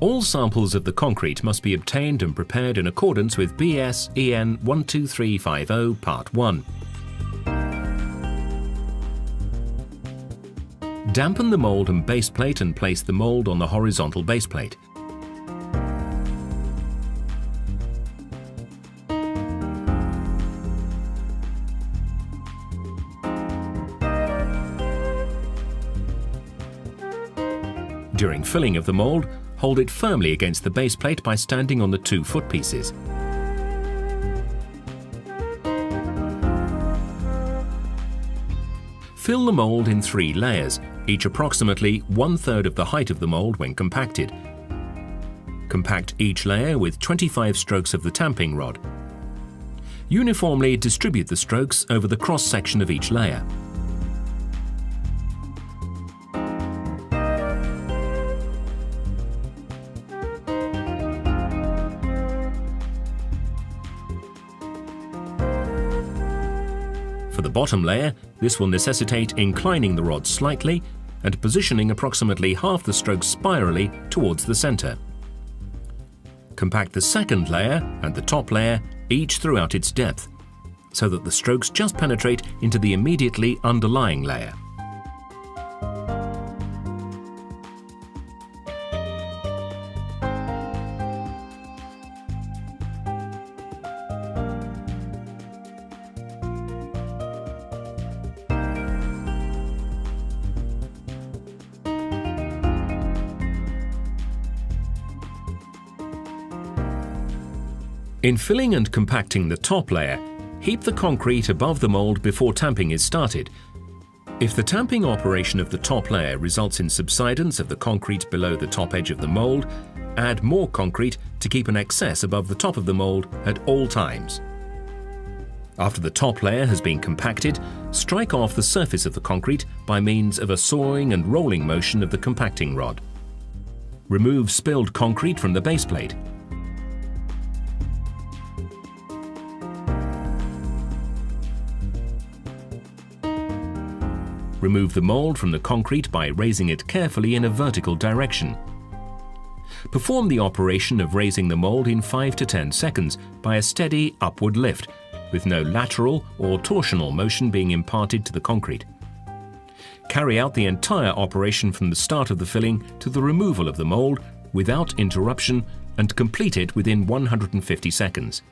All samples of the concrete must be obtained and prepared in accordance with BS EN 12350 Part 1. Dampen the mould and base plate and place the mould on the horizontal base plate. During filling of the mould, hold it firmly against the base plate by standing on the 2 foot pieces. Fill the mould in 3 layers, each approximately 1/3 of the height of the mould when compacted. Compact each layer with 25 strokes of the tamping rod. Uniformly distribute the strokes over the cross-section of each layer. For the bottom layer, this will necessitate inclining the rod slightly and positioning approximately half the strokes spirally towards the center. Compact the second layer and the top layer each throughout its depth, so that the strokes just penetrate into the immediately underlying layer. In filling and compacting the top layer, heap the concrete above the mould before tamping is started. If the tamping operation of the top layer results in subsidence of the concrete below the top edge of the mould, add more concrete to keep an excess above the top of the mould at all times. After the top layer has been compacted, strike off the surface of the concrete by means of a sawing and rolling motion of the compacting rod. Remove spilled concrete from the base plate. Remove the mould from the concrete by raising it carefully in a vertical direction. Perform the operation of raising the mould in 5 to 10 seconds by a steady upward lift, with no lateral or torsional motion being imparted to the concrete. Carry out the entire operation from the start of the filling to the removal of the mould without interruption and complete it within 150 seconds.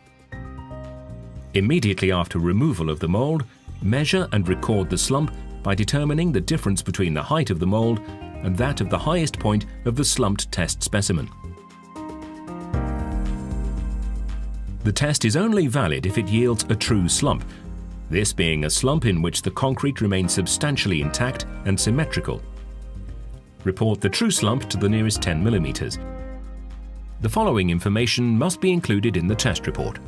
Immediately after removal of the mould, measure and record the slump by determining the difference between the height of the mould and that of the highest point of the slumped test specimen. The test is only valid if it yields a true slump, this being a slump in which the concrete remains substantially intact and symmetrical. Report the true slump to the nearest 10 mm. The following information must be included in the test report.